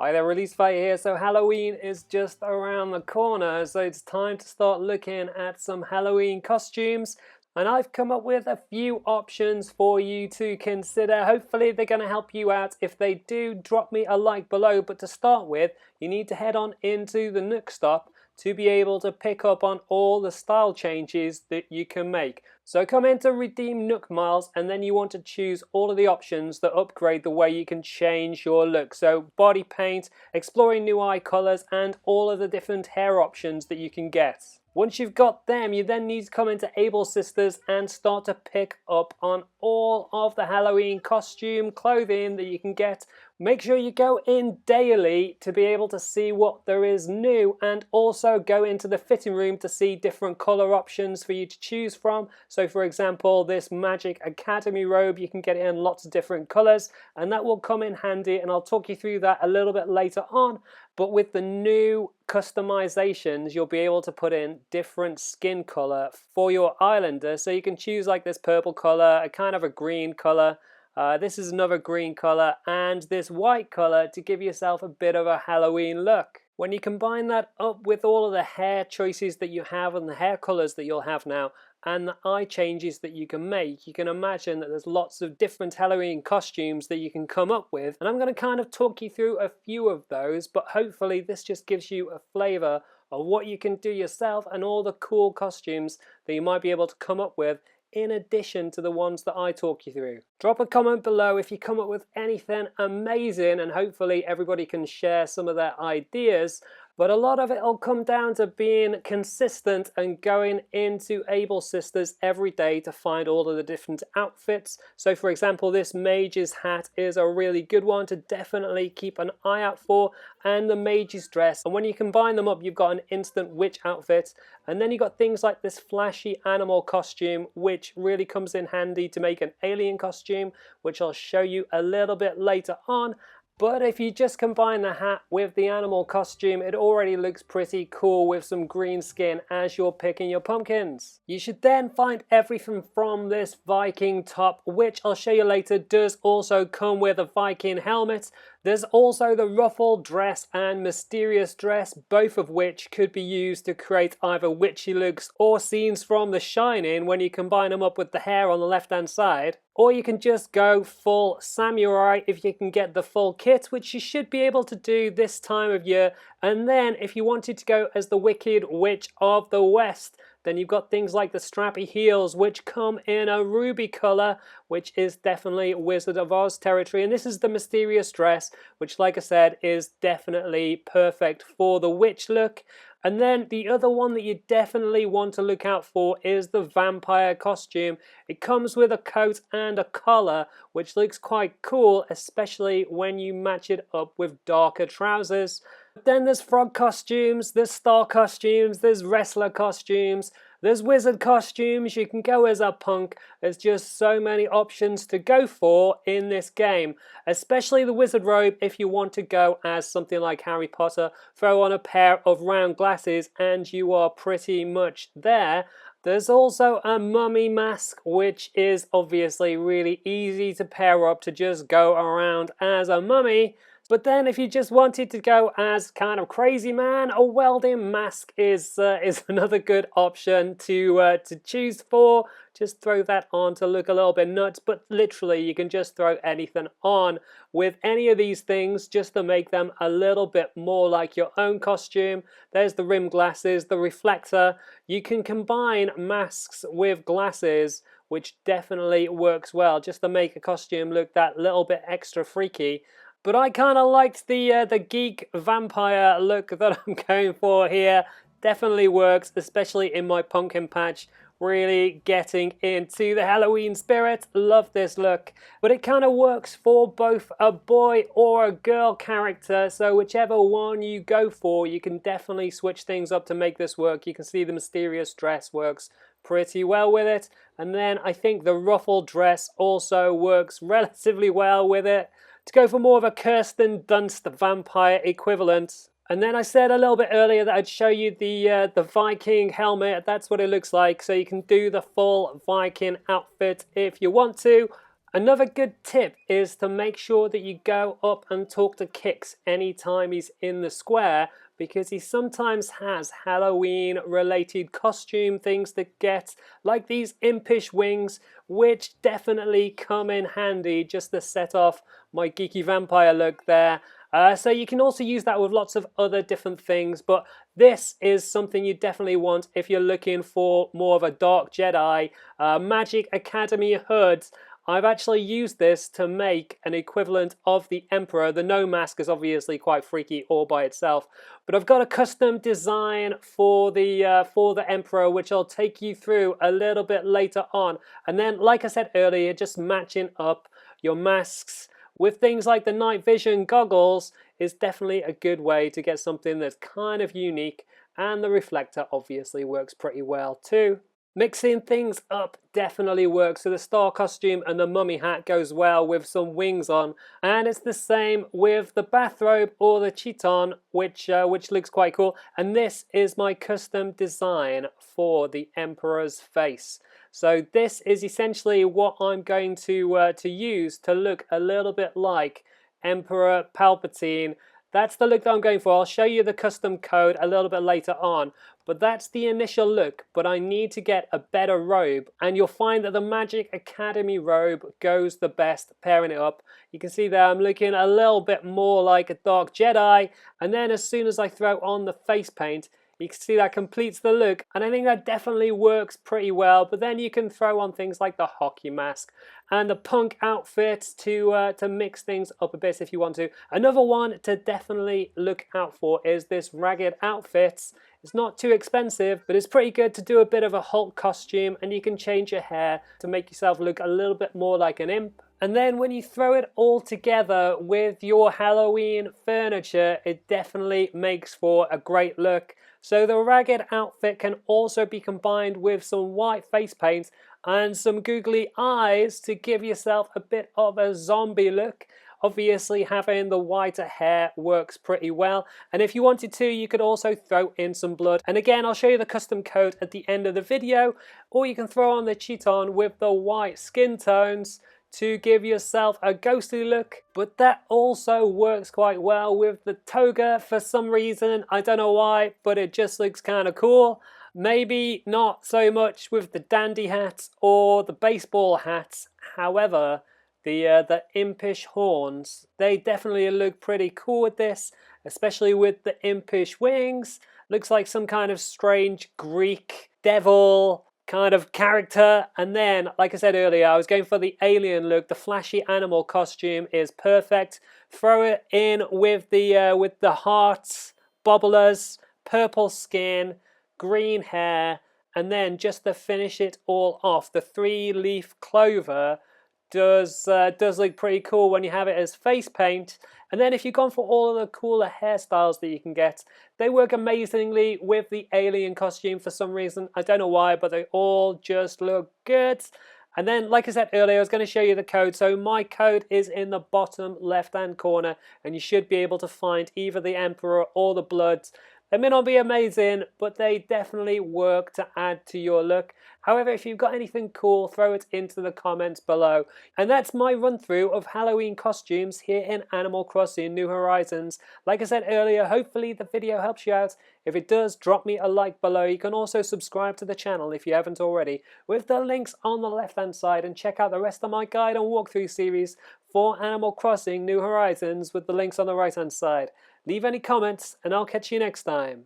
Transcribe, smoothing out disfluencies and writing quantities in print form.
Hi there, Release Fight here. So Halloween is just around the corner, so it's time to start looking at some Halloween costumes. And I've come up with a few options for you to consider. Hopefully they're going to help you out. If they do, drop me a like below. But to start with, you need to head on into the Nook Stop to be able to pick up on all the style changes that you can make. So come in to redeem Nook Miles, and then you want to choose all of the options that upgrade the way you can change your look. So body paint, exploring new eye colors, and all of the different hair options that you can get. Once you've got them, you then need to come into Able Sisters and start to pick up on all of the Halloween costume clothing that you can get. Make sure you go in daily to be able to see what there is new, and also go into the fitting room to see different color options for you to choose from. So for example, this Magic Academy robe, you can get it in lots of different colors, and that will come in handy, and I'll talk you through that a little bit later on. But with the new customizations, you'll be able to put in different skin color for your Islander. So you can choose like this purple color, a kind of a green color. This is another green color, and this white color to give yourself a bit of a Halloween look. When you combine that up with all of the hair choices that you have and the hair colors that you'll have now, and the eye changes that you can make, you can imagine that there's lots of different Halloween costumes that you can come up with. And I'm going to kind of talk you through a few of those, but hopefully this just gives you a flavor of what you can do yourself and all the cool costumes that you might be able to come up with in addition to the ones that I talk you through. Drop a comment below if you come up with anything amazing, and hopefully everybody can share some of their ideas. But a lot of it will come down to being consistent and going into Able Sisters every day to find all of the different outfits. So for example, this mage's hat is a really good one to definitely keep an eye out for, and the mage's dress. And when you combine them up, you've got an instant witch outfit. And then you've got things like this flashy animal costume, which really comes in handy to make an alien costume, which I'll show you a little bit later on. But if you just combine the hat with the animal costume, it already looks pretty cool with some green skin as you're picking your pumpkins. You should then find everything from this Viking top, which I'll show you later does also come with a Viking helmet. There's also the Ruffle Dress and Mysterious Dress, both of which could be used to create either witchy looks or scenes from The Shining when you combine them up with the hair on the left hand side. Or you can just go full samurai if you can get the full kit, which you should be able to do this time of year. And then if you wanted to go as the Wicked Witch of the West, then you've got things like the strappy heels, which come in a ruby color, which is definitely Wizard of Oz territory. And this is the Mysterious Dress, which, like I said, is definitely perfect for the witch look. And then the other one that you definitely want to look out for is the vampire costume. It comes with a coat and a collar, which looks quite cool, especially when you match it up with darker trousers. Then there's frog costumes, there's star costumes, there's wrestler costumes, there's wizard costumes, you can go as a punk. There's just so many options to go for in this game, especially the wizard robe if you want to go as something like Harry Potter. Throw on a pair of round glasses and you are pretty much there. There's also a mummy mask, which is obviously really easy to pair up to just go around as a mummy. But then if you just wanted to go as kind of crazy man, a welding mask is another good option to choose for. Just throw that on to look a little bit nuts, but literally you can just throw anything on with any of these things just to make them a little bit more like your own costume. There's the rim glasses, the reflector. You can combine masks with glasses, which definitely works well just to make a costume look that little bit extra freaky. But I kind of liked the geek vampire look that I'm going for here. Definitely works, especially in my pumpkin patch. Really getting into the Halloween spirit. Love this look. But it kind of works for both a boy or a girl character. So whichever one you go for, you can definitely switch things up to make this work. You can see the Mysterious Dress works pretty well with it. And then I think the Ruffle Dress also works relatively well with it. To go for more of a Kirsten Dunst vampire equivalent. And then I said a little bit earlier that I'd show you the Viking helmet. That's what it looks like. So you can do the full Viking outfit if you want to. Another good tip is to make sure that you go up and talk to Kix anytime he's in the square, because he sometimes has Halloween related costume things to get, like these impish wings, which definitely come in handy just to set off my geeky vampire look there. So you can also use that with lots of other different things, but this is something you definitely want if you're looking for more of a Dark Jedi Magic Academy hood. I've actually used this to make an equivalent of the Emperor. The no mask is obviously quite freaky all by itself, but I've got a custom design for the Emperor, which I'll take you through a little bit later on. And then, like I said earlier, just matching up your masks with things like the night vision goggles is definitely a good way to get something that's kind of unique, and the reflector obviously works pretty well too. Mixing things up definitely works. So the star costume and the mummy hat goes well with some wings on, and it's the same with the bathrobe or the chiton, which looks quite cool. And this is my custom design for the Emperor's face. So this is essentially what I'm going to use to look a little bit like Emperor Palpatine. That's the look that I'm going for. I'll show you the custom code a little bit later on, but that's the initial look. But I need to get a better robe, and you'll find that the Magic Academy robe goes the best pairing it up. You can see there I'm looking a little bit more like a Dark Jedi, and then as soon as I throw on the face paint, you can see that completes the look, and I think that definitely works pretty well. But then you can throw on things like the hockey mask and the punk outfit to mix things up a bit if you want to. Another one to definitely look out for is this ragged outfit. It's not too expensive, but it's pretty good to do a bit of a Hulk costume, and you can change your hair to make yourself look a little bit more like an imp. And then when you throw it all together with your Halloween furniture, it definitely makes for a great look. So the ragged outfit can also be combined with some white face paint and some googly eyes to give yourself a bit of a zombie look. Obviously having the whiter hair works pretty well, and if you wanted to, you could also throw in some blood. And again, I'll show you the custom code at the end of the video, or you can throw on the chiton with the white skin tones to give yourself a ghostly look. But that also works quite well with the toga for some reason. I don't know why, but it just looks kind of cool. Maybe not so much with the dandy hats or the baseball hats. However, the impish horns, they definitely look pretty cool with this, especially with the impish wings. Looks like some kind of strange Greek devil kind of character. And then, like I said earlier, I was going for the alien look. The flashy animal costume is perfect. Throw it in with the hearts, bobblers, purple skin, green hair, and then just to finish it all off, the 3-leaf clover does look pretty cool when you have it as face paint. And then if you've gone for all of the cooler hairstyles that you can get, they work amazingly with the alien costume for some reason. I don't know why, but they all just look good. And then, like I said earlier, I was going to show you the code. So my code is in the bottom left-hand corner, and you should be able to find either the Emperor or the Bloods. They may not be amazing, but they definitely work to add to your look. However, if you've got anything cool, throw it into the comments below. And that's my run through of Halloween costumes here in Animal Crossing New Horizons. Like I said earlier, hopefully the video helps you out. If it does, drop me a like below. You can also subscribe to the channel if you haven't already, with the links on the left hand side, and check out the rest of my guide and walkthrough series for Animal Crossing New Horizons with the links on the right hand side. Leave any comments and I'll catch you next time.